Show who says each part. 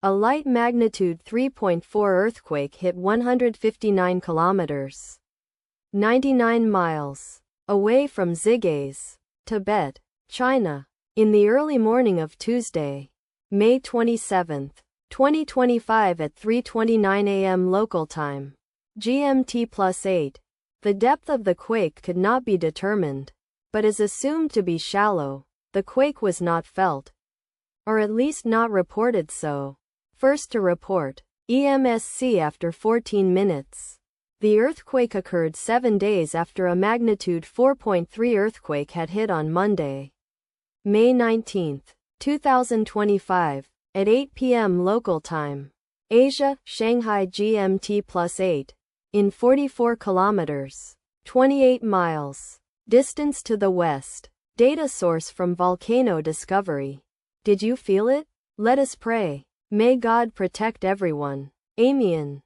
Speaker 1: A light magnitude 3.4 earthquake hit 159 kilometers, 99 miles, away from Xigazê, Tibet, China, in the early morning of Tuesday, May 27, 2025 at 3:29 a.m. local time, GMT+8. The depth of the quake could not be determined, but is assumed to be shallow. The quake was not felt, or at least not reported so. First to report, EMSC after 14 minutes. The earthquake occurred 7 days after a magnitude 4.3 earthquake had hit on Monday, May 19, 2025, at 8 p.m. local time. Asia, Shanghai GMT+8, in 44 kilometers, 28 miles, distance to the west. Data source from Volcano Discovery. Did you feel it? Let us pray. May God protect everyone. Amen.